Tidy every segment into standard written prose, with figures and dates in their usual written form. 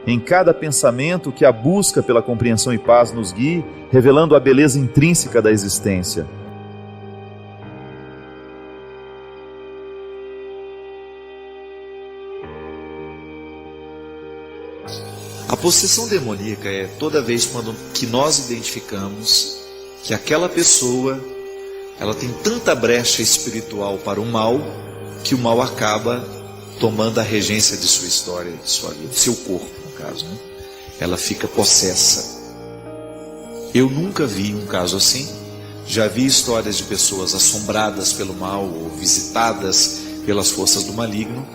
em cada pensamento que a busca pela compreensão e paz nos guie, revelando a beleza intrínseca da existência. A possessão demoníaca é toda vez que nós identificamos que aquela pessoa ela tem tanta brecha espiritual para o mal, que o mal acaba tomando a regência de sua história, de sua vida, de seu corpo, no caso, né? Ela fica possessa. Eu nunca vi um caso assim. Já vi histórias de pessoas assombradas pelo mal ou visitadas pelas forças do maligno,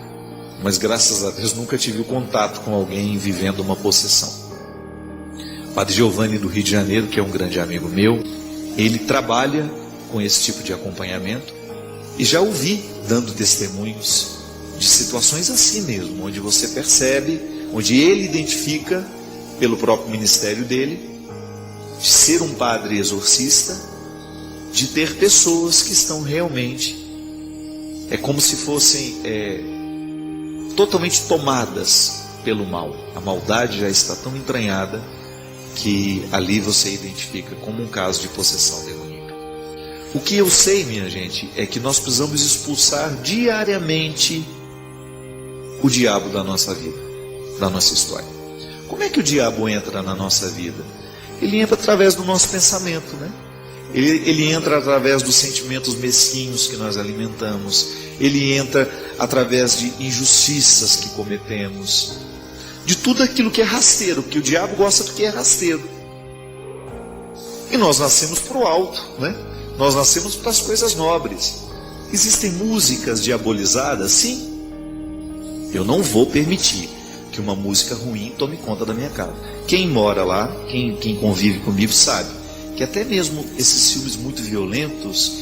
mas graças a Deus nunca tive o contato com alguém vivendo uma possessão. Padre Giovanni do Rio de Janeiro, que é um grande amigo meu, ele trabalha com esse tipo de acompanhamento e já ouvi dando testemunhos de situações assim mesmo, onde você percebe, onde ele identifica pelo próprio ministério dele, de ser um padre exorcista, de ter pessoas que estão realmente, é como se fossem totalmente tomadas pelo mal. A maldade já está tão entranhada que ali você identifica como um caso de possessão demoníaca. O que eu sei, minha gente, é que nós precisamos expulsar diariamente o diabo da nossa vida, da nossa história. Como é que o diabo entra na nossa vida? Ele entra através do nosso pensamento, né? Ele entra através dos sentimentos mesquinhos que nós alimentamos. Ele entra através de injustiças que cometemos, de tudo aquilo que é rasteiro, porque o diabo gosta do que é rasteiro. E nós nascemos para o alto, né? Nós nascemos para as coisas nobres. Existem músicas diabolizadas? Sim. Eu não vou permitir que uma música ruim tome conta da minha casa. Quem mora lá, quem convive comigo sabe que até mesmo esses filmes muito violentos,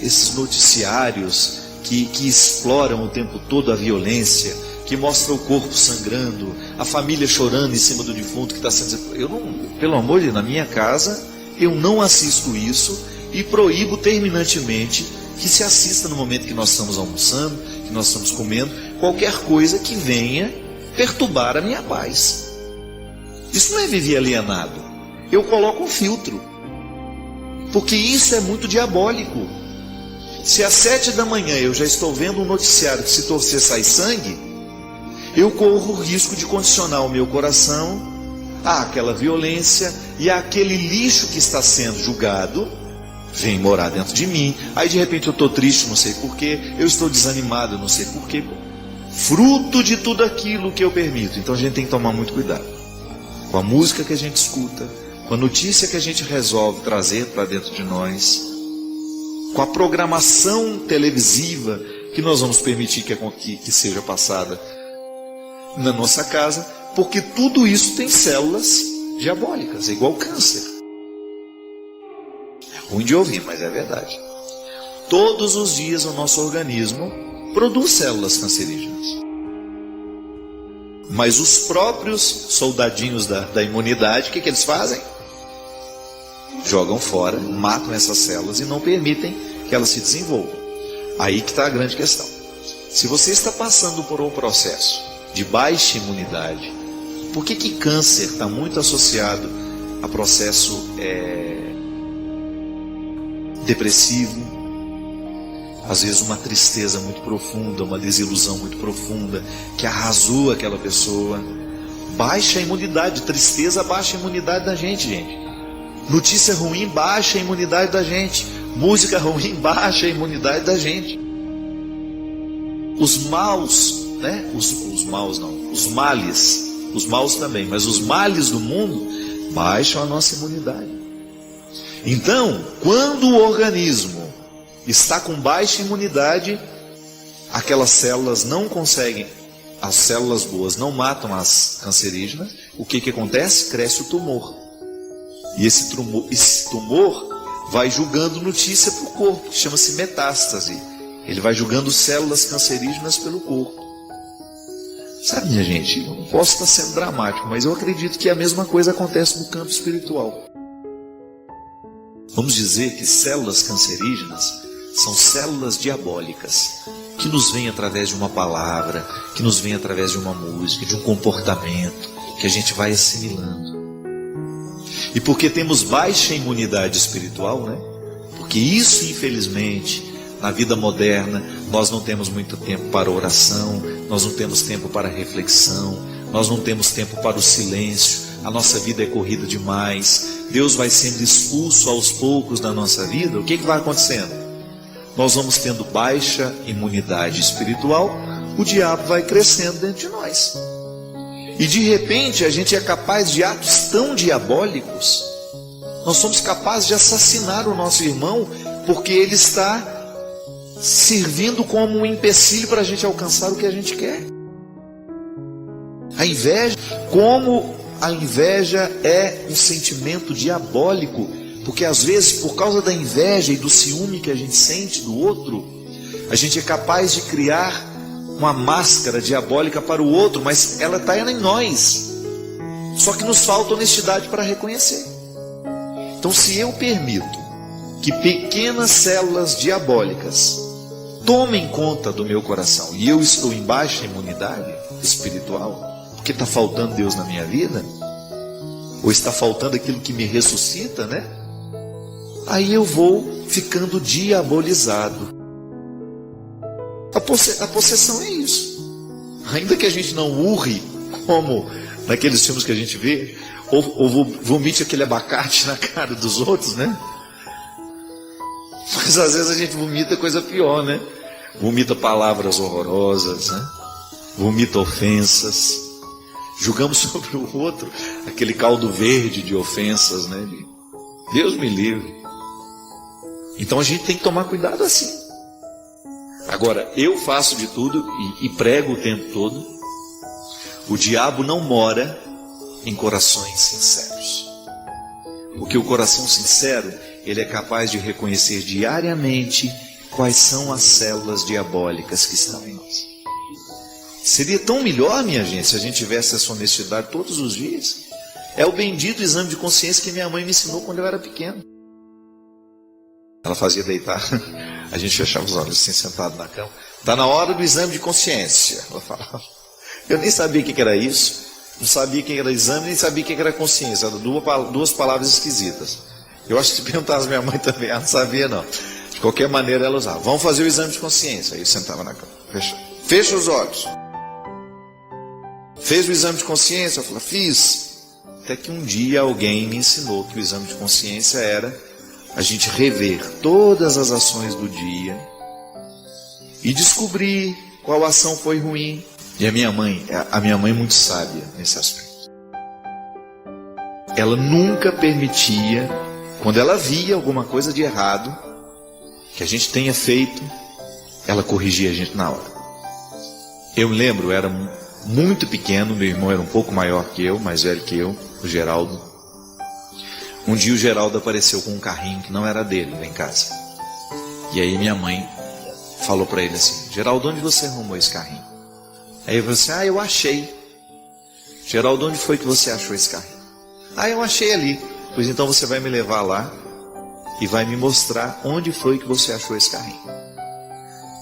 esses noticiários que exploram o tempo todo a violência, que mostra o corpo sangrando, a família chorando em cima do defunto que está sendo... Eu não, pelo amor de Deus, na minha casa eu não assisto isso e proíbo terminantemente que se assista no momento que nós estamos almoçando, que nós estamos comendo, qualquer coisa que venha perturbar a minha paz. Isso não é viver alienado. Eu coloco um filtro, porque isso é muito diabólico. Se às 7 da manhã eu já estou vendo um noticiário que se torcer sai sangue, eu corro o risco de condicionar o meu coração àquela violência e àquele lixo que está sendo julgado vem morar dentro de mim. Aí de repente eu estou triste, não sei porquê, eu estou desanimado, não sei porquê, fruto de tudo aquilo que eu permito. Então a gente tem que tomar muito cuidado com a música que a gente escuta, com a notícia que a gente resolve trazer para dentro de nós, com a programação televisiva que nós vamos permitir que seja passada na nossa casa, porque tudo isso tem células diabólicas, é igual câncer. É ruim de ouvir, mas é verdade. Todos os dias o nosso organismo produz células cancerígenas. Mas os próprios soldadinhos da imunidade, o que eles fazem? Jogam fora, matam essas células e não permitem que elas se desenvolvam. Aí que está a grande questão. Se você está passando por um processo de baixa imunidade, por que câncer está muito associado a processo depressivo? Às vezes uma tristeza muito profunda, uma desilusão muito profunda, que arrasou aquela pessoa. Baixa a imunidade, tristeza baixa a imunidade da gente. Notícia ruim baixa a imunidade da gente. Música ruim baixa a imunidade da gente. Os maus, né? Os maus não, os males, os maus também, mas os males do mundo baixam a nossa imunidade. Então, quando o organismo está com baixa imunidade, aquelas células não conseguem, as células boas não matam as cancerígenas. O que acontece? Cresce o tumor. E esse tumor vai julgando notícia para o corpo, que chama-se metástase. Ele vai julgando células cancerígenas pelo corpo. Sabe, minha gente, eu não posso estar sendo dramático, mas eu acredito que a mesma coisa acontece no campo espiritual. Vamos dizer que células cancerígenas são células diabólicas, que nos vêm através de uma palavra, que nos vêm através de uma música, de um comportamento, que a gente vai assimilando. E porque temos baixa imunidade espiritual, né? Porque isso, infelizmente, na vida moderna, nós não temos muito tempo para oração, nós não temos tempo para reflexão, nós não temos tempo para o silêncio, a nossa vida é corrida demais, Deus vai sendo expulso aos poucos da nossa vida. O que vai acontecendo? Nós vamos tendo baixa imunidade espiritual, o diabo vai crescendo dentro de nós. E de repente a gente é capaz de atos tão diabólicos, nós somos capazes de assassinar o nosso irmão, porque ele está servindo como um empecilho para a gente alcançar o que a gente quer. A inveja, como a inveja é um sentimento diabólico, porque às vezes por causa da inveja e do ciúme que a gente sente do outro, a gente é capaz de criar uma máscara diabólica para o outro, mas ela está em nós, só que nos falta honestidade para reconhecer. Então, se eu permito que pequenas células diabólicas tomem conta do meu coração e eu estou em baixa imunidade espiritual, porque está faltando Deus na minha vida, ou está faltando aquilo que me ressuscita, né? Aí eu vou ficando diabolizado. A possessão é isso. Ainda que a gente não urre, como naqueles filmes que a gente vê, ou vomite aquele abacate na cara dos outros, né? Mas às vezes a gente vomita coisa pior, né? Vomita palavras horrorosas, né? Vomita ofensas. Julgamos sobre o outro aquele caldo verde de ofensas, né? Deus me livre. Então a gente tem que tomar cuidado assim. Agora, eu faço de tudo e prego o tempo todo. O diabo não mora em corações sinceros. Porque o coração sincero, ele é capaz de reconhecer diariamente quais são as células diabólicas que estão em nós. Seria tão melhor, minha gente, se a gente tivesse essa honestidade todos os dias. É o bendito exame de consciência que minha mãe me ensinou quando eu era pequeno. Ela fazia deitar, a gente fechava os olhos assim, sentado na cama. Está na hora do exame de consciência, ela falava. Eu nem sabia o que era isso, não sabia o que era exame, nem sabia o que era consciência. Eram duas palavras esquisitas. Eu acho que se perguntasse minha mãe também, ela não sabia não. De qualquer maneira ela usava. Vamos fazer o exame de consciência. Aí eu sentava na cama, fecha os olhos. Fez o exame de consciência? Eu falei, fiz. Até que um dia alguém me ensinou que o exame de consciência era a gente rever todas as ações do dia e descobrir qual ação foi ruim. E a minha mãe é muito sábia nesse aspecto. Ela nunca permitia, quando ela via alguma coisa de errado que a gente tenha feito, ela corrigia a gente na hora. Eu me lembro, eu era muito pequeno, meu irmão era um pouco maior que eu, mais velho que eu, o Geraldo. Um dia o Geraldo apareceu com um carrinho que não era dele lá em casa. E aí minha mãe falou para ele assim, Geraldo, onde você arrumou esse carrinho? Aí eu falei assim, eu achei. Geraldo, onde foi que você achou esse carrinho? Eu achei ali. Pois então você vai me levar lá e vai me mostrar onde foi que você achou esse carrinho.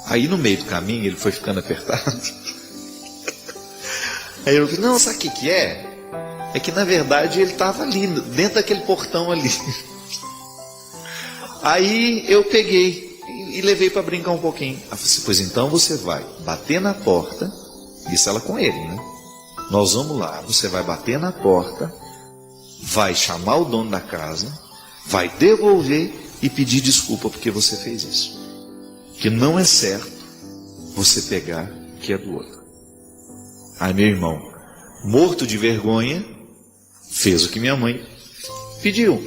Aí no meio do caminho ele foi ficando apertado. Aí eu falei, não, sabe o que é? É que na verdade ele estava ali, dentro daquele portão ali. Aí eu peguei e levei para brincar um pouquinho. Ela falou assim, pois então você vai bater na porta, isso ela com ele, né? Nós vamos lá, você vai bater na porta, vai chamar o dono da casa, vai devolver e pedir desculpa porque você fez isso. Que não é certo você pegar o que é do outro. Aí meu irmão, morto de vergonha, fez o que minha mãe pediu.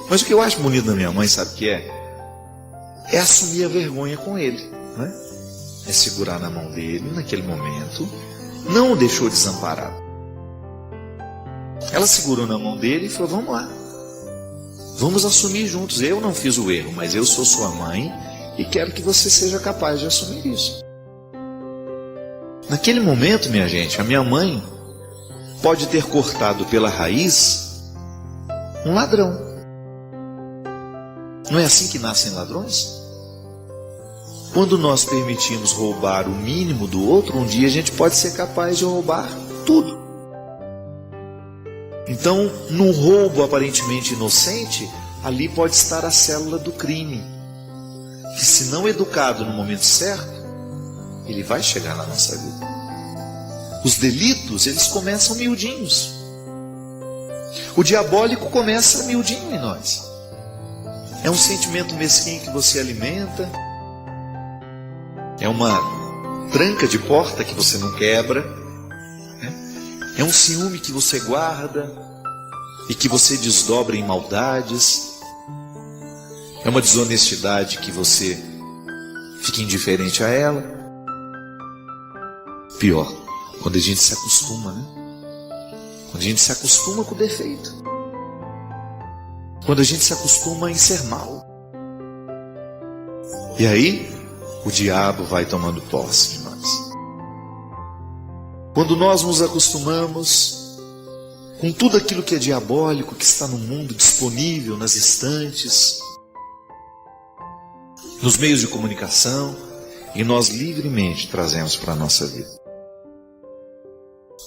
Mas o que eu acho bonito da minha mãe, sabe o que é? É assumir a vergonha com ele, né? É segurar na mão dele naquele momento, não o deixou desamparado. Ela segurou na mão dele e falou, vamos lá, vamos assumir juntos. Eu não fiz o erro, mas eu sou sua mãe e quero que você seja capaz de assumir isso. Naquele momento, minha gente, a minha mãe pode ter cortado pela raiz um ladrão. Não é assim que nascem ladrões? Quando nós permitimos roubar o mínimo do outro, um dia a gente pode ser capaz de roubar tudo. Então, num roubo aparentemente inocente, ali pode estar a célula do crime, que, se não educado no momento certo, ele vai chegar na nossa vida. Os delitos, eles começam miudinhos. O diabólico começa miudinho em nós. É um sentimento mesquinho que você alimenta, é uma tranca de porta que você não quebra, né? É um ciúme que você guarda e que você desdobra em maldades, é uma desonestidade que você fica indiferente a ela. Pior, quando a gente se acostuma, né? Quando a gente se acostuma com o defeito, quando a gente se acostuma em ser mal, e aí o diabo vai tomando posse de nós. Quando nós nos acostumamos com tudo aquilo que é diabólico, que está no mundo disponível, nas estantes, nos meios de comunicação, e nós livremente trazemos para a nossa vida.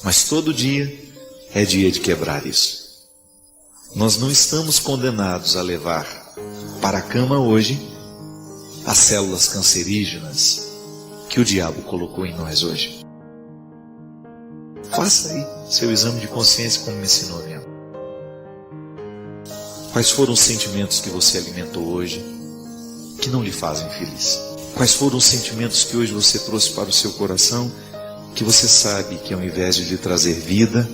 Mas todo dia é dia de quebrar isso. Nós não estamos condenados a levar para a cama hoje as células cancerígenas que o diabo colocou em nós hoje. Faça aí seu exame de consciência como me ensinou mesmo. Quais foram os sentimentos que você alimentou hoje que não lhe fazem feliz? Quais foram os sentimentos que hoje você trouxe para o seu coração que você sabe que, ao invés de lhe trazer vida,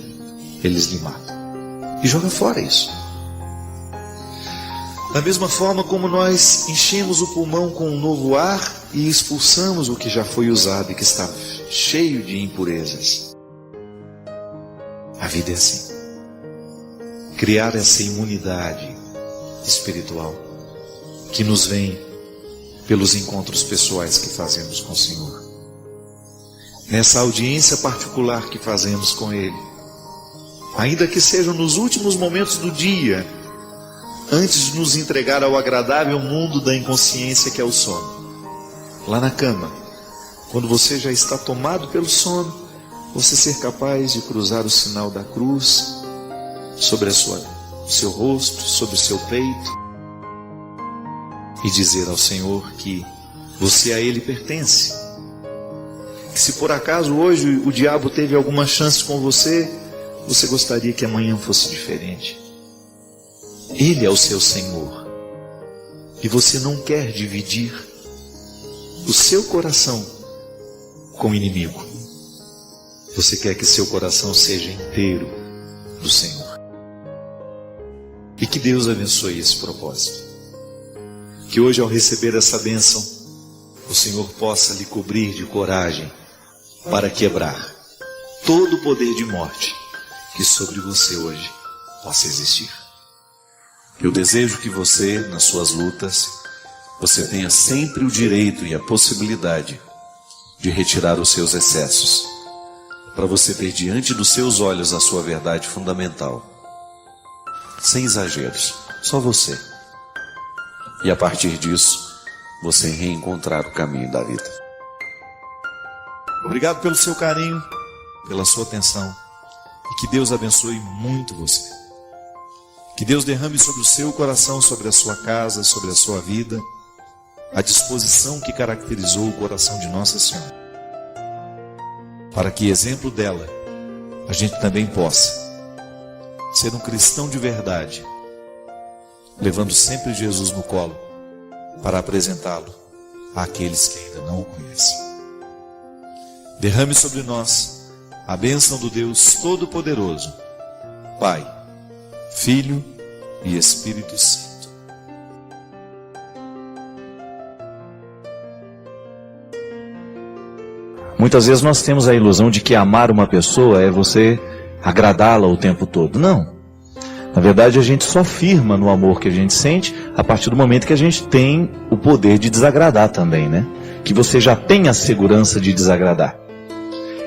eles lhe matam? E joga fora isso. Da mesma forma como nós enchemos o pulmão com um novo ar e expulsamos o que já foi usado e que está cheio de impurezas. A vida é assim. Criar essa imunidade espiritual que nos vem pelos encontros pessoais que fazemos com o Senhor. Nessa audiência particular que fazemos com Ele, ainda que sejam nos últimos momentos do dia, antes de nos entregar ao agradável mundo da inconsciência que é o sono. Lá na cama, quando você já está tomado pelo sono, você ser capaz de cruzar o sinal da cruz sobre o seu rosto, sobre o seu peito, e dizer ao Senhor que você a Ele pertence. Que se por acaso hoje o diabo teve alguma chance com você, você gostaria que amanhã fosse diferente. Ele é o seu Senhor. E você não quer dividir o seu coração com o inimigo. Você quer que seu coração seja inteiro do Senhor. E que Deus abençoe esse propósito. Que hoje, ao receber essa bênção, o Senhor possa lhe cobrir de coragem para quebrar todo o poder de morte que sobre você hoje possa existir. Eu desejo que você, nas suas lutas, você tenha sempre o direito e a possibilidade de retirar os seus excessos, para você ter diante dos seus olhos a sua verdade fundamental, sem exageros, só você. E a partir disso, você reencontrar o caminho da vida. Obrigado pelo seu carinho, pela sua atenção, e que Deus abençoe muito você. Que Deus derrame sobre o seu coração, sobre a sua casa, sobre a sua vida, a disposição que caracterizou o coração de Nossa Senhora, para que, exemplo dela, a gente também possa ser um cristão de verdade, levando sempre Jesus no colo, para apresentá-lo àqueles que ainda não o conhecem. Derrame sobre nós a bênção do Deus Todo-Poderoso, Pai, Filho e Espírito Santo. Muitas vezes nós temos a ilusão de que amar uma pessoa é você agradá-la o tempo todo. Não. Na verdade, a gente só firma no amor que a gente sente a partir do momento que a gente tem o poder de desagradar também, né? Que você já tem a segurança de desagradar.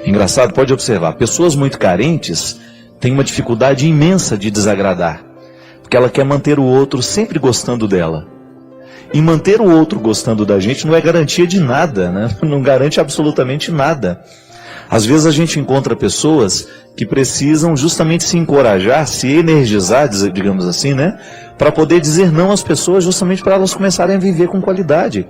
Engraçado, pode observar, pessoas muito carentes têm uma dificuldade imensa de desagradar, porque ela quer manter o outro sempre gostando dela. E manter o outro gostando da gente não é garantia de nada, né? Não garante absolutamente nada. Às vezes a gente encontra pessoas que precisam justamente se encorajar, se energizar, digamos assim, né? Para poder dizer não às pessoas, justamente para elas começarem a viver com qualidade.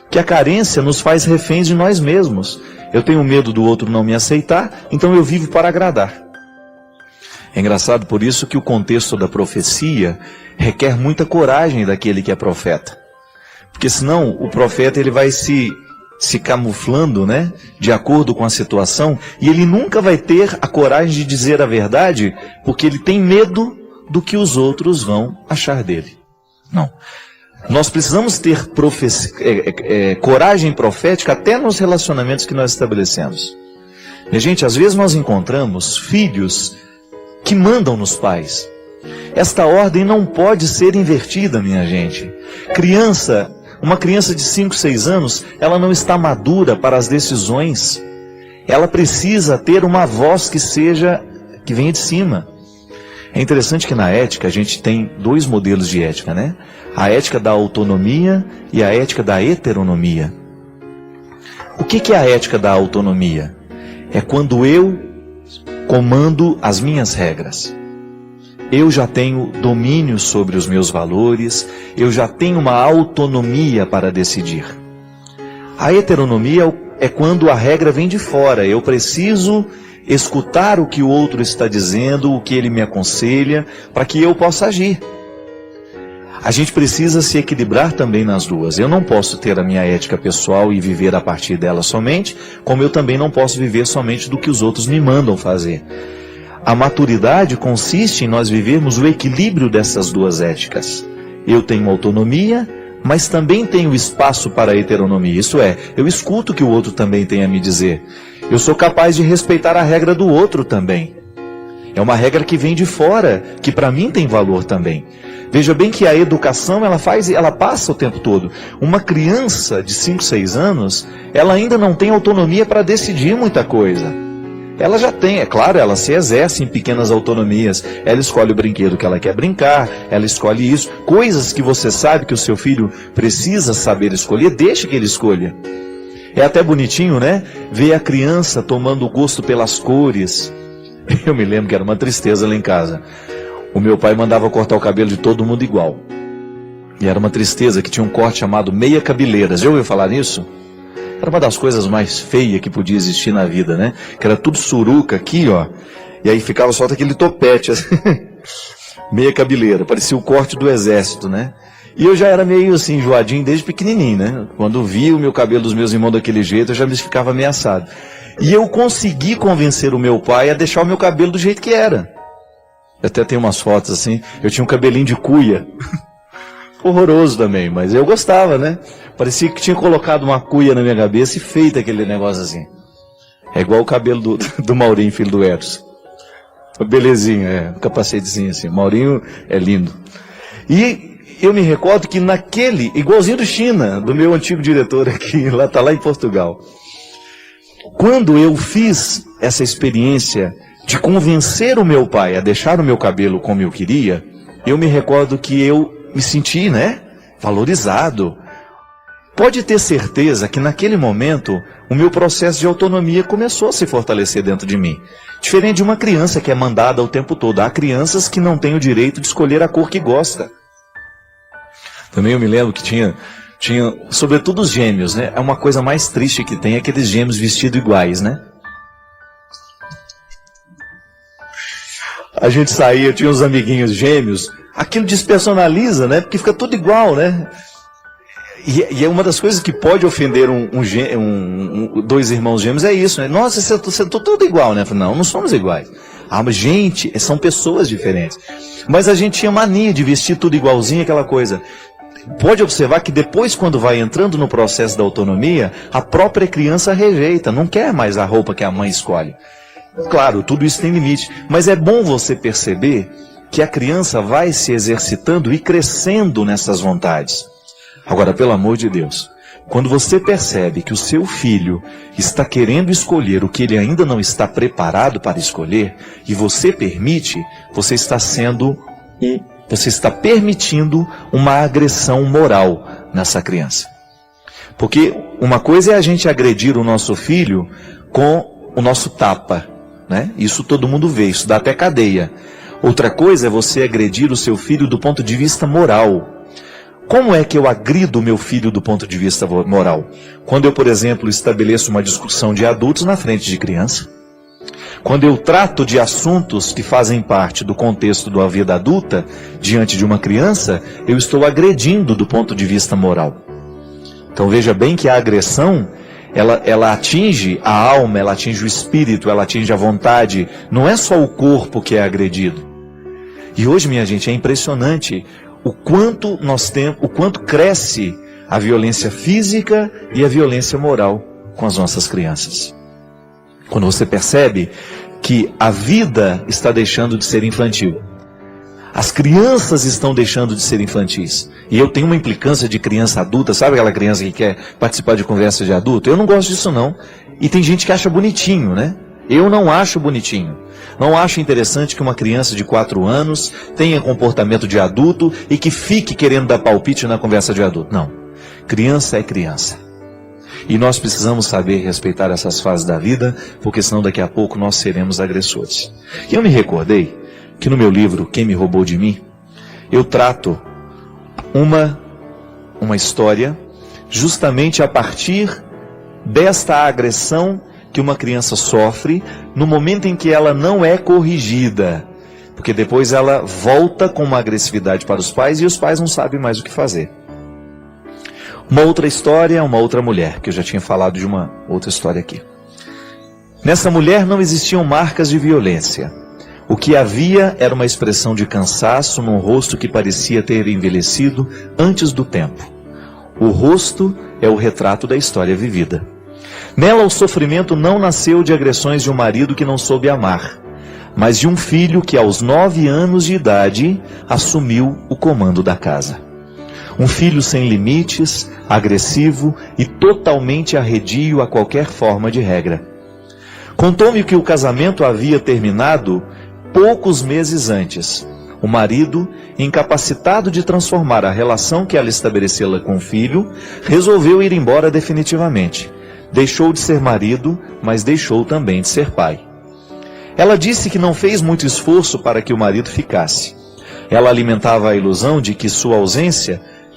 Porque a carência nos faz reféns de nós mesmos. Eu tenho medo do outro não me aceitar, então eu vivo para agradar. É engraçado por isso que o contexto da profecia requer muita coragem daquele que é profeta. Porque senão o profeta ele vai se camuflando, né, de acordo com a situação, e ele nunca vai ter a coragem de dizer a verdade, porque ele tem medo do que os outros vão achar dele. Não. Nós precisamos ter coragem profética até nos relacionamentos que nós estabelecemos. E, gente, às vezes nós encontramos filhos que mandam nos pais. Esta ordem não pode ser invertida, minha gente. Uma criança de 5, 6 anos, ela não está madura para as decisões. Ela precisa ter uma voz que venha de cima. É interessante que na ética a gente tem 2 modelos de ética, né? A ética da autonomia e a ética da heteronomia. O que é a ética da autonomia? É quando eu comando as minhas regras. Eu já tenho domínio sobre os meus valores, eu já tenho uma autonomia para decidir. A heteronomia é quando a regra vem de fora, eu preciso escutar o que o outro está dizendo, o que ele me aconselha, para que eu possa agir. A gente precisa se equilibrar também nas duas. Eu não posso ter a minha ética pessoal e viver a partir dela somente, como eu também não posso viver somente do que os outros me mandam fazer. A maturidade consiste em nós vivermos o equilíbrio dessas 2 éticas. Eu tenho autonomia, mas também tenho espaço para a heteronomia. Isso é, eu escuto o que o outro também tem a me dizer. Eu sou capaz de respeitar a regra do outro também. É uma regra que vem de fora, que para mim tem valor também. Veja bem que a educação ela passa o tempo todo. Uma criança de 5, 6 anos, ela ainda não tem autonomia para decidir muita coisa. Ela já tem, é claro, ela se exerce em pequenas autonomias. Ela escolhe o brinquedo que ela quer brincar, ela escolhe isso. Coisas que você sabe que o seu filho precisa saber escolher, deixe que ele escolha. É até bonitinho, né? Ver a criança tomando gosto pelas cores. Eu me lembro que era uma tristeza lá em casa. O meu pai mandava cortar o cabelo de todo mundo igual. E era uma tristeza que tinha um corte chamado meia cabeleira. Já ouviu falar nisso? Era uma das coisas mais feias que podia existir na vida, né? Que era tudo suruca aqui, ó. E aí ficava só aquele topete, assim. Meia cabeleira. Parecia o corte do exército, né? E eu já era meio assim, enjoadinho desde pequenininho, né? Quando via o meu cabelo dos meus irmãos daquele jeito, eu já me ficava ameaçado. E eu consegui convencer o meu pai a deixar o meu cabelo do jeito que era. Eu até tenho umas fotos assim, eu tinha um cabelinho de cuia. Horroroso também, mas eu gostava, né? Parecia que tinha colocado uma cuia na minha cabeça e feito aquele negócio assim. É igual o cabelo do Maurinho, filho do Edson. Belezinha, um capacetezinho assim. Maurinho é lindo. E eu me recordo que naquele, igualzinho do China, do meu antigo diretor aqui, tá lá em Portugal. Quando eu fiz essa experiência de convencer o meu pai a deixar o meu cabelo como eu queria, eu me recordo que eu me senti, né, valorizado. Pode ter certeza que naquele momento o meu processo de autonomia começou a se fortalecer dentro de mim. Diferente de uma criança que é mandada o tempo todo. Há crianças que não têm o direito de escolher a cor que gosta. Também eu me lembro que tinha sobretudo os gêmeos, né? É uma coisa mais triste que tem, aqueles gêmeos vestidos iguais, né? A gente saía, tinha uns amiguinhos gêmeos, aquilo despersonaliza, né? Porque fica tudo igual, né? E é uma das coisas que pode ofender dois irmãos gêmeos, é isso, né? Nossa, você é tudo igual, né? Não somos iguais. Mas gente, são pessoas diferentes. Mas a gente tinha mania de vestir tudo igualzinho, aquela coisa. Pode observar que depois, quando vai entrando no processo da autonomia, a própria criança rejeita, não quer mais a roupa que a mãe escolhe. Claro, tudo isso tem limite, mas é bom você perceber que a criança vai se exercitando e crescendo nessas vontades. Agora, pelo amor de Deus, quando você percebe que o seu filho está querendo escolher o que ele ainda não está preparado para escolher, e você permite, você está permitindo uma agressão moral nessa criança. Porque uma coisa é a gente agredir o nosso filho com o nosso tapa, né? Isso todo mundo vê, isso dá até cadeia. Outra coisa é você agredir o seu filho do ponto de vista moral. Como é que eu agrido o meu filho do ponto de vista moral? Quando eu, por exemplo, estabeleço uma discussão de adultos na frente de criança. Quando eu trato de assuntos que fazem parte do contexto da vida adulta, diante de uma criança, eu estou agredindo do ponto de vista moral. Então veja bem que a agressão, ela atinge a alma, ela atinge o espírito, ela atinge a vontade. Não é só o corpo que é agredido. E hoje, minha gente, é impressionante o quanto cresce a violência física e a violência moral com as nossas crianças. Quando você percebe que a vida está deixando de ser infantil. As crianças estão deixando de ser infantis. E eu tenho uma implicância de criança adulta, sabe aquela criança que quer participar de conversa de adulto? Eu não gosto disso não. E tem gente que acha bonitinho, né? Eu não acho bonitinho. Não acho interessante que uma criança de 4 anos tenha comportamento de adulto e que fique querendo dar palpite na conversa de adulto. Não. Criança é criança. E nós precisamos saber respeitar essas fases da vida, porque senão daqui a pouco nós seremos agressores. E eu me recordei que no meu livro, Quem Me Roubou de Mim, eu trato uma história justamente a partir desta agressão que uma criança sofre no momento em que ela não é corrigida. Porque depois ela volta com uma agressividade para os pais e os pais não sabem mais o que fazer. Uma outra história, uma outra mulher, que eu já tinha falado de uma outra história aqui. Nessa mulher não existiam marcas de violência. O que havia era uma expressão de cansaço num rosto que parecia ter envelhecido antes do tempo. O rosto é o retrato da história vivida. Nela o sofrimento não nasceu de agressões de um marido que não soube amar, mas de um filho que aos 9 anos de idade assumiu o comando da casa. Um filho sem limites, agressivo e totalmente arredio a qualquer forma de regra. Contou-me que o casamento havia terminado poucos meses antes. O marido, incapacitado de transformar a relação que ela estabelecera com o filho, resolveu ir embora definitivamente. Deixou de ser marido, mas deixou também de ser pai. Ela disse que não fez muito esforço para que o marido ficasse. Ela alimentava a ilusão de que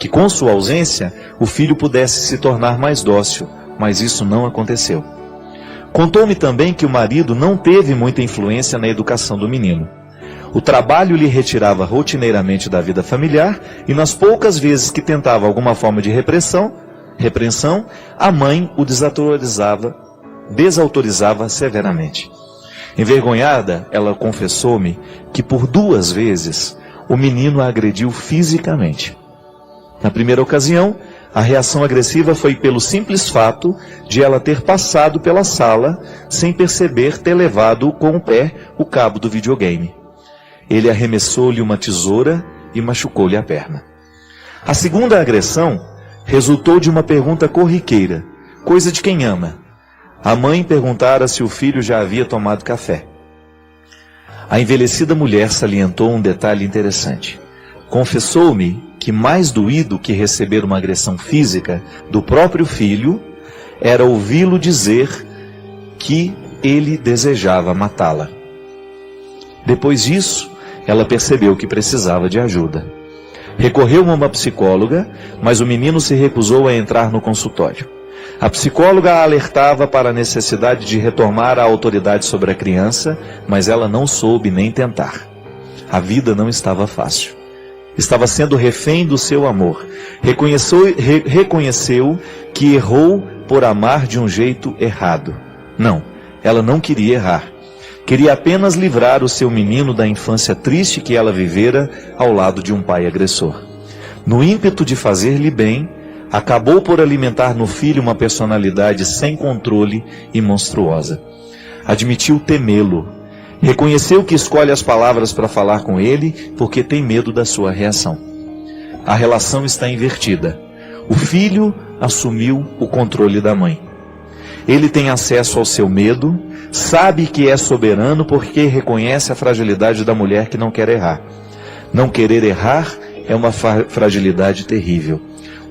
com sua ausência, o filho pudesse se tornar mais dócil, mas isso não aconteceu. Contou-me também que o marido não teve muita influência na educação do menino. O trabalho lhe retirava rotineiramente da vida familiar e nas poucas vezes que tentava alguma forma de repreensão, a mãe o desautorizava severamente. Envergonhada, ela confessou-me que por 2 vezes o menino a agrediu fisicamente. Na primeira ocasião, a reação agressiva foi pelo simples fato de ela ter passado pela sala sem perceber ter levado com o pé o cabo do videogame. Ele arremessou-lhe uma tesoura e machucou-lhe a perna. A segunda agressão resultou de uma pergunta corriqueira, coisa de quem ama. A mãe perguntara se o filho já havia tomado café. A envelhecida mulher salientou um detalhe interessante. Confessou-me que mais doído que receber uma agressão física do próprio filho era ouvi-lo dizer que ele desejava matá-la. Depois disso, ela percebeu que precisava de ajuda. Recorreu a uma psicóloga, mas o menino se recusou a entrar no consultório. A psicóloga a alertava para a necessidade de retomar a autoridade sobre a criança, mas ela não soube nem tentar. A vida não estava fácil. Estava sendo refém do seu amor. Reconheceu que errou por amar de um jeito errado. Não, ela não queria errar. Queria apenas livrar o seu menino da infância triste que ela vivera ao lado de um pai agressor. No ímpeto de fazer-lhe bem, acabou por alimentar no filho uma personalidade sem controle e monstruosa. Admitiu temê-lo. Reconheceu que escolhe as palavras para falar com ele porque tem medo da sua reação. A relação está invertida. O filho assumiu o controle da mãe. Ele tem acesso ao seu medo, sabe que é soberano porque reconhece a fragilidade da mulher que não quer errar. Não querer errar é uma fragilidade terrível.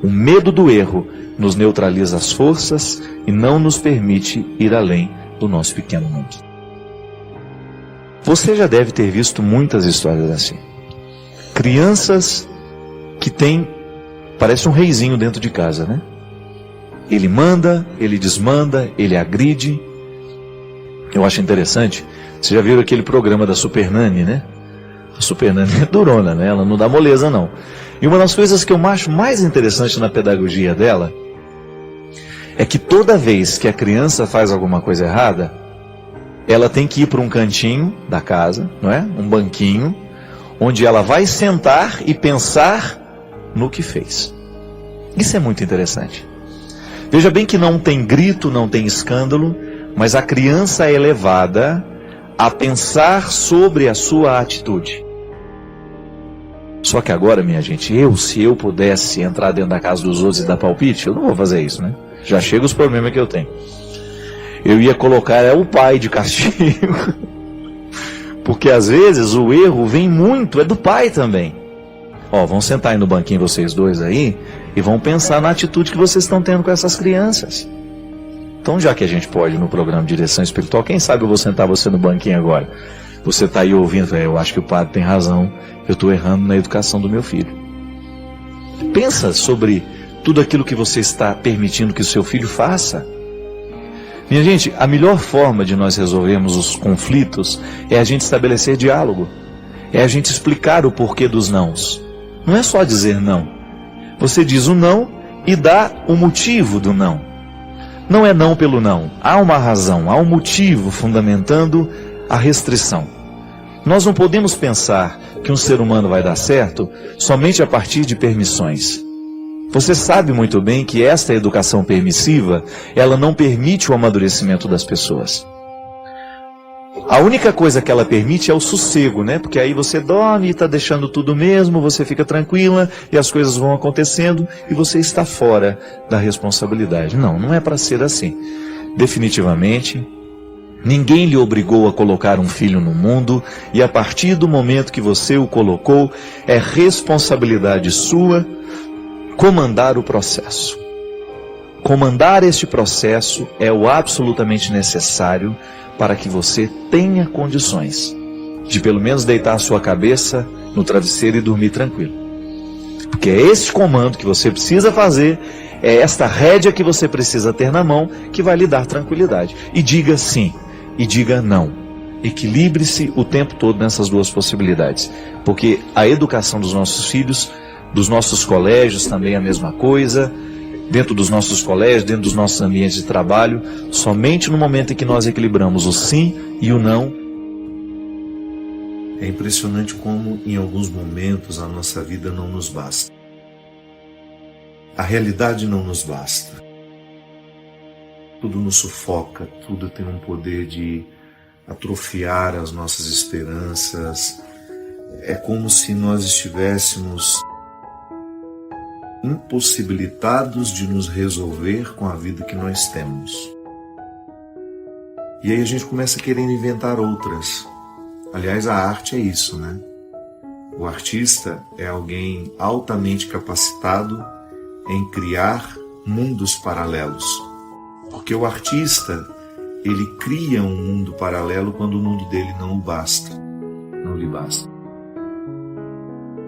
O medo do erro nos neutraliza as forças e não nos permite ir além do nosso pequeno mundo. Você já deve ter visto muitas histórias assim. Crianças que têm, parece um reizinho dentro de casa, né? Ele manda, ele desmanda, ele agride. Eu acho interessante, vocês já viram aquele programa da Super Nanny, né? A Super Nanny é durona, né? Ela não dá moleza, não. E uma das coisas que eu acho mais interessante na pedagogia dela é que toda vez que a criança faz alguma coisa errada, ela tem que ir para um cantinho da casa, não é? Um banquinho, onde ela vai sentar e pensar no que fez. Isso é muito interessante. Veja bem que não tem grito, não tem escândalo, mas a criança é levada a pensar sobre a sua atitude. Só que agora, minha gente, se eu pudesse entrar dentro da casa dos outros e dar palpite, eu não vou fazer isso, né? Já chega os problemas que eu tenho. Eu ia colocar o pai de castigo. Porque às vezes o erro vem muito, é do pai também. Vão sentar aí no banquinho vocês dois aí e vão pensar na atitude que vocês estão tendo com essas crianças. Então, já que a gente pode no programa de Direção Espiritual, quem sabe eu vou sentar você no banquinho agora. Você está aí ouvindo, eu acho que o padre tem razão, eu estou errando na educação do meu filho. Pensa sobre tudo aquilo que você está permitindo que o seu filho faça. Minha gente, a melhor forma de nós resolvermos os conflitos é a gente estabelecer diálogo. É a gente explicar o porquê dos nãos. Não é só dizer não. Você diz o não e dá o motivo do não. Não é não pelo não. Há uma razão, há um motivo fundamentando a restrição. Nós não podemos pensar que um ser humano vai dar certo somente a partir de permissões. Você sabe muito bem que esta educação permissiva, ela não permite o amadurecimento das pessoas. A única coisa que ela permite é o sossego, né? Porque aí você dorme e está deixando tudo mesmo, você fica tranquila e as coisas vão acontecendo e você está fora da responsabilidade. Não é para ser assim. Definitivamente, ninguém lhe obrigou a colocar um filho no mundo e a partir do momento que você o colocou, é responsabilidade sua comandar o processo. Comandar este processo é o absolutamente necessário para que você tenha condições de pelo menos deitar a sua cabeça no travesseiro e dormir tranquilo. Porque é esse comando que você precisa fazer, é esta rédea que você precisa ter na mão que vai lhe dar tranquilidade. E diga sim, e diga não. Equilibre-se o tempo todo nessas duas possibilidades. Porque a educação dos nossos filhos, dos nossos colégios também é a mesma coisa. Dentro dos nossos colégios, dentro dos nossos ambientes de trabalho, somente no momento em que nós equilibramos o sim e o não. É impressionante como em alguns momentos a nossa vida não nos basta. A realidade não nos basta. Tudo nos sufoca, tudo tem um poder de atrofiar as nossas esperanças. É como se nós estivéssemos impossibilitados de nos resolver com a vida que nós temos. E aí a gente começa querendo inventar outras. Aliás, a arte é isso, né? O artista é alguém altamente capacitado em criar mundos paralelos. Porque o artista, ele cria um mundo paralelo quando o mundo dele não lhe basta.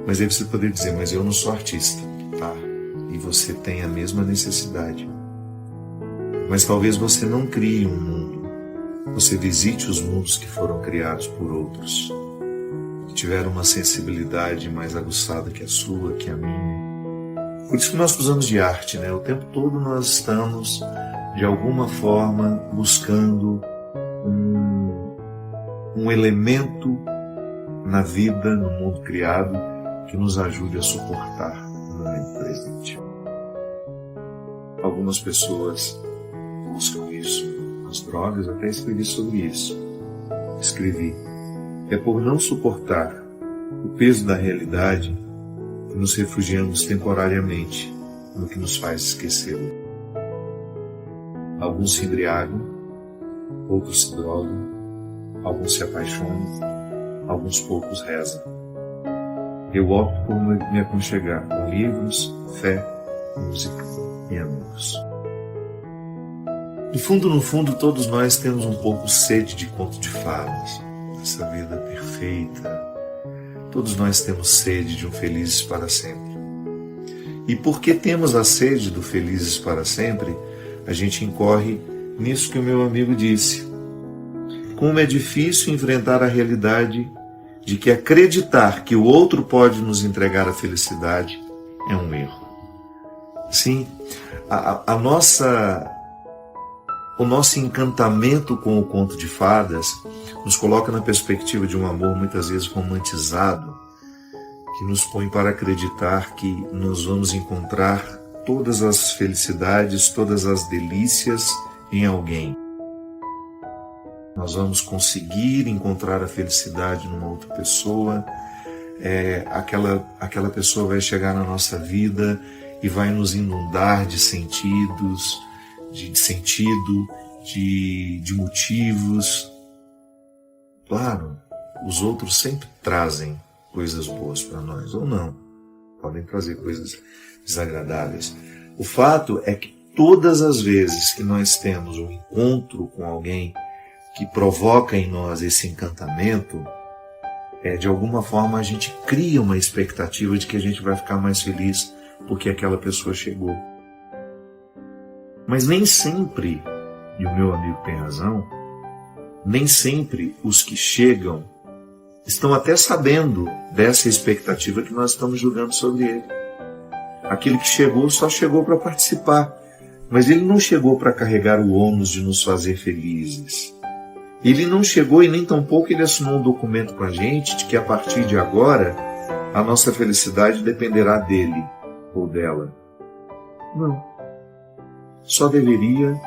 Mas aí você poderia dizer, mas eu não sou artista. Tá, e você tem a mesma necessidade. Mas talvez você não crie um mundo. Você visite os mundos que foram criados por outros, que tiveram uma sensibilidade mais aguçada que a sua, que a minha. Por isso que nós precisamos de arte, né? O tempo todo nós estamos, de alguma forma, buscando um elemento na vida, no mundo criado, que nos ajude a suportar no momento presente. Algumas pessoas buscam isso nas drogas, até escrevi sobre isso. Escrevi: é por não suportar o peso da realidade que nos refugiamos temporariamente no que nos faz esquecê-lo. Alguns se embriagam, outros se drogam, alguns se apaixonam, alguns poucos rezam. Eu opto por me aconchegar com livros, fé, música e amigos. No fundo, todos nós temos um pouco sede de conto de fadas, essa vida perfeita. Todos nós temos sede de um felizes para sempre. E porque temos a sede do felizes para sempre, a gente incorre nisso que o meu amigo disse. Como é difícil enfrentar a realidade de que acreditar que o outro pode nos entregar a felicidade é um erro. Sim, o nosso encantamento com o conto de fadas nos coloca na perspectiva de um amor muitas vezes romantizado, que nos põe para acreditar que nós vamos encontrar todas as felicidades, todas as delícias em alguém. Nós vamos conseguir encontrar a felicidade numa outra pessoa, aquela pessoa vai chegar na nossa vida e vai nos inundar de sentidos, de sentido, de motivos. Claro, os outros sempre trazem coisas boas para nós, ou não. Podem trazer coisas desagradáveis. O fato é que todas as vezes que nós temos um encontro com alguém que provoca em nós esse encantamento, de alguma forma a gente cria uma expectativa de que a gente vai ficar mais feliz porque aquela pessoa chegou. Mas nem sempre, e o meu amigo tem razão, nem sempre os que chegam estão até sabendo dessa expectativa que nós estamos julgando sobre ele. Aquele que chegou só chegou para participar, mas ele não chegou para carregar o ônus de nos fazer felizes. Ele não chegou e nem tampouco ele assinou um documento com a gente de que a partir de agora a nossa felicidade dependerá dele ou dela. Não. Só deveria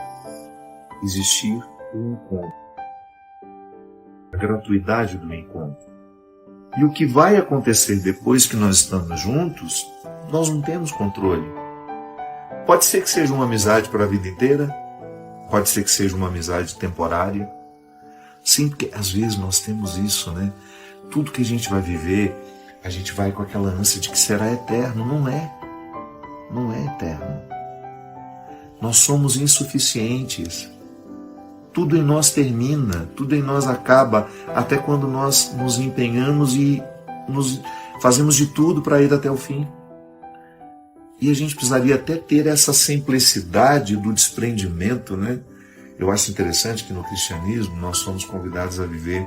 existir um encontro. A gratuidade do encontro. E o que vai acontecer depois que nós estamos juntos, nós não temos controle. Pode ser que seja uma amizade para a vida inteira, pode ser que seja uma amizade temporária. Sim, porque às vezes nós temos isso, né? Tudo que a gente vai viver, a gente vai com aquela ânsia de que será eterno. Não é. Não é eterno. Nós somos insuficientes. Tudo em nós termina, tudo em nós acaba, até quando nós nos empenhamos e fazemos de tudo para ir até o fim. E a gente precisaria até ter essa simplicidade do desprendimento, né? Eu acho interessante que no cristianismo nós somos convidados a viver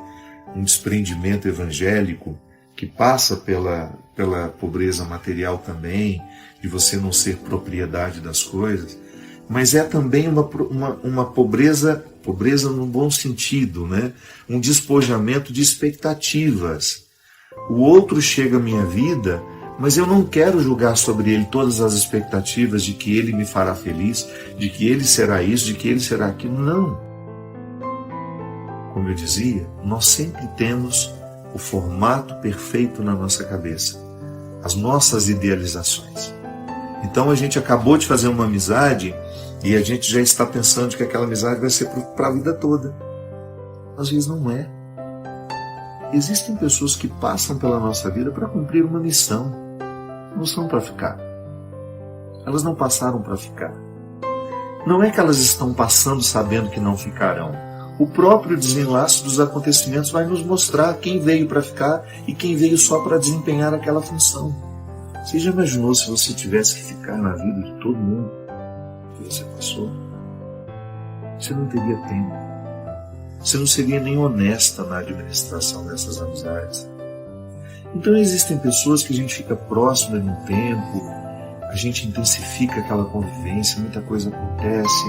um desprendimento evangélico que passa pela pobreza material também, de você não ser propriedade das coisas, mas é também uma pobreza no bom sentido, né? Um despojamento de expectativas. O outro chega à minha vida, mas eu não quero julgar sobre ele todas as expectativas de que ele me fará feliz, de que ele será isso, de que ele será aquilo. Não. Como eu dizia, nós sempre temos o formato perfeito na nossa cabeça, as nossas idealizações. Então a gente acabou de fazer uma amizade e a gente já está pensando que aquela amizade vai ser para a vida toda. Às vezes não é. Existem pessoas que passam pela nossa vida para cumprir uma missão. Não são para ficar. Elas não passaram para ficar. Não é que elas estão passando sabendo que não ficarão. O próprio desenlace dos acontecimentos vai nos mostrar quem veio para ficar e quem veio só para desempenhar aquela função. Você já imaginou se você tivesse que ficar na vida de todo mundo que você passou? Você não teria tempo. Você não seria nem honesta na administração dessas amizades. Então existem pessoas que a gente fica próximo de um tempo, a gente intensifica aquela convivência, muita coisa acontece.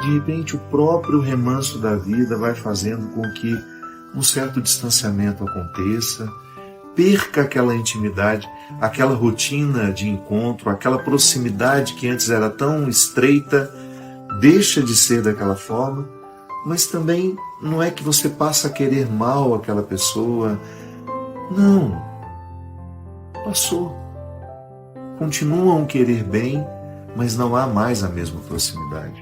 De repente o próprio remanso da vida vai fazendo com que um certo distanciamento aconteça, perca aquela intimidade, aquela rotina de encontro, aquela proximidade que antes era tão estreita, deixa de ser daquela forma, mas também não é que você passa a querer mal aquela pessoa. Não. Passou. Continuam a querer bem, mas não há mais a mesma proximidade.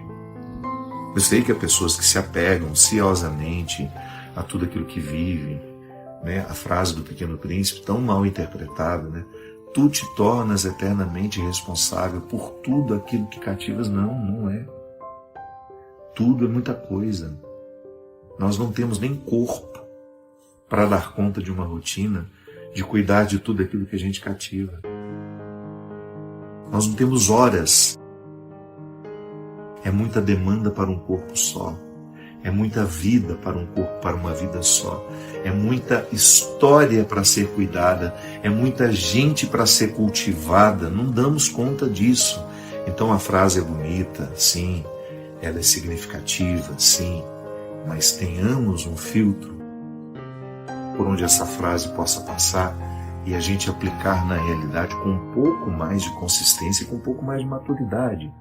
Eu sei que há pessoas que se apegam ciosamente a tudo aquilo que vivem, né? A frase do Pequeno Príncipe, tão mal interpretada, né? Tu te tornas eternamente responsável por tudo aquilo que cativas. Não, não é. Tudo é muita coisa. Nós não temos nem corpo para dar conta de uma rotina, de cuidar de tudo aquilo que a gente cativa. Nós não temos horas. É muita demanda para um corpo só. É muita vida para um corpo, para uma vida só. É muita história para ser cuidada. É muita gente para ser cultivada. Não damos conta disso. Então a frase é bonita, sim. Ela é significativa, sim. Mas tenhamos um filtro por onde essa frase possa passar e a gente aplicar na realidade com um pouco mais de consistência e com um pouco mais de maturidade.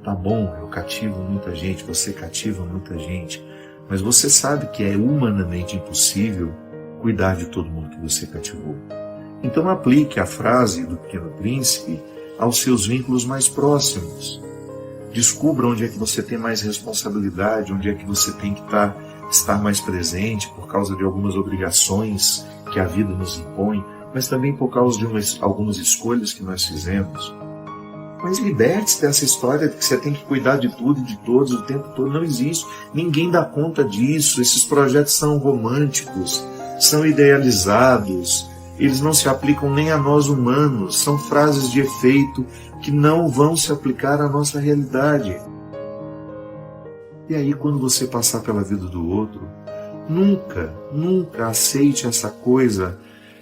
Tá bom, eu cativo muita gente, você cativa muita gente, mas você sabe que é humanamente impossível cuidar de todo mundo que você cativou. Então aplique a frase do Pequeno Príncipe aos seus vínculos mais próximos. Descubra onde é que você tem mais responsabilidade, onde é que você tem que estar mais presente por causa de algumas obrigações que a vida nos impõe, mas também por causa de algumas escolhas que nós fizemos. Mas liberte-se dessa história de que você tem que cuidar de tudo e de todos o tempo todo. Não existe. Ninguém dá conta disso. Esses projetos são românticos, são idealizados. Eles não se aplicam nem a nós humanos. São frases de efeito que não vão se aplicar à nossa realidade. E aí, quando você passar pela vida do outro, nunca aceite essa coisa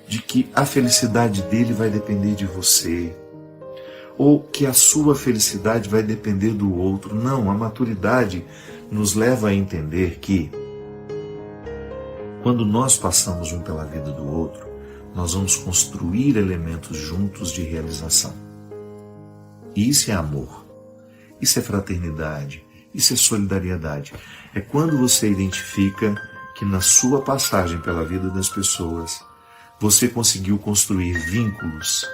de que a felicidade dele vai depender de você, ou que a sua felicidade vai depender do outro. Não, a maturidade nos leva a entender que quando nós passamos um pela vida do outro, nós vamos construir elementos juntos de realização. E isso é amor, isso é fraternidade, isso é solidariedade. É quando você identifica que na sua passagem pela vida das pessoas, você conseguiu construir vínculos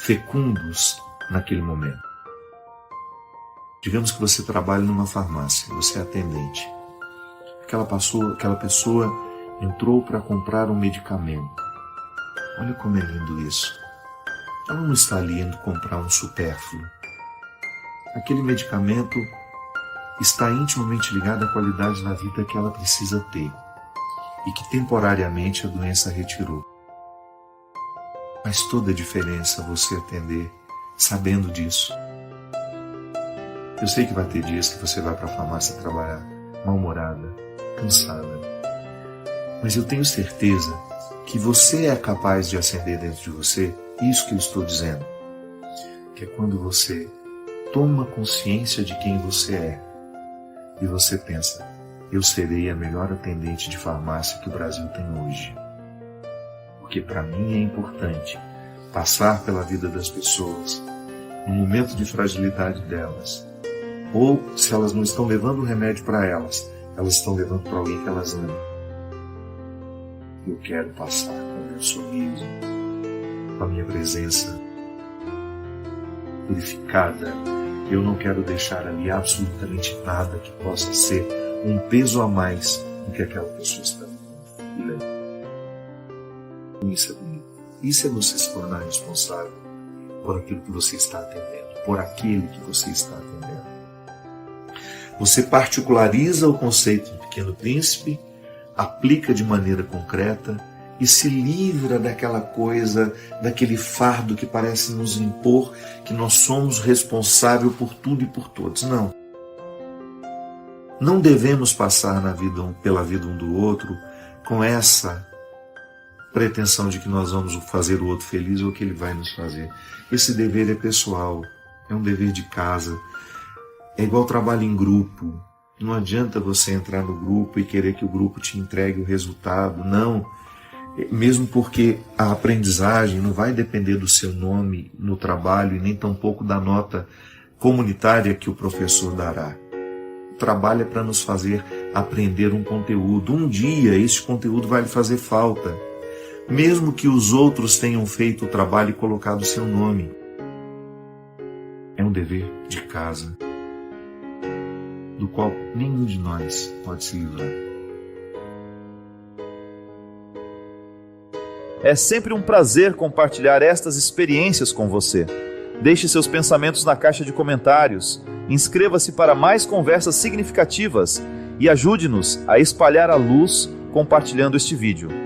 fecundos naquele momento. Digamos que você trabalha numa farmácia, você é atendente. Aquela pessoa entrou para comprar um medicamento. Olha como é lindo isso. Ela não está ali indo comprar um supérfluo. Aquele medicamento está intimamente ligado à qualidade da vida que ela precisa ter e que temporariamente a doença retirou. Faz toda a diferença você atender sabendo disso. Eu sei que vai ter dias que você vai para a farmácia trabalhar mal-humorada, cansada, mas eu tenho certeza que você é capaz de acender dentro de você isso que eu estou dizendo, que é quando você toma consciência de quem você é e você pensa, eu serei a melhor atendente de farmácia que o Brasil tem hoje. Porque para mim é importante passar pela vida das pessoas no momento de fragilidade delas. Ou, se elas não estão levando o remédio para elas estão levando para alguém que elas amam. Eu quero passar com o meu sorriso, com a minha presença purificada. Eu não quero deixar ali absolutamente nada que possa ser um peso a mais do que aquela pessoa está vivendo. Isso é bonito. Isso é você se tornar responsável por aquilo que você está atendendo, por aquele que você está atendendo. Você particulariza o conceito do Pequeno Príncipe, aplica de maneira concreta e se livra daquela coisa, daquele fardo que parece nos impor que nós somos responsáveis por tudo e por todos. Não. Não devemos passar pela vida um do outro com essa pretensão de que nós vamos fazer o outro feliz ou que ele vai nos fazer. Esse dever é pessoal, é um dever de casa. É igual trabalho em grupo. Não adianta você entrar no grupo e querer que o grupo te entregue o resultado. Não. Mesmo porque a aprendizagem não vai depender do seu nome no trabalho e nem tampouco da nota comunitária que o professor dará. O trabalho é para nos fazer aprender um conteúdo. Um dia esse conteúdo vai lhe fazer falta, mesmo que os outros tenham feito o trabalho e colocado o seu nome. É um dever de casa, do qual nenhum de nós pode se livrar. É sempre um prazer compartilhar estas experiências com você. Deixe seus pensamentos na caixa de comentários inscreva-se para mais conversas significativas e ajude-nos a espalhar a luz compartilhando este vídeo.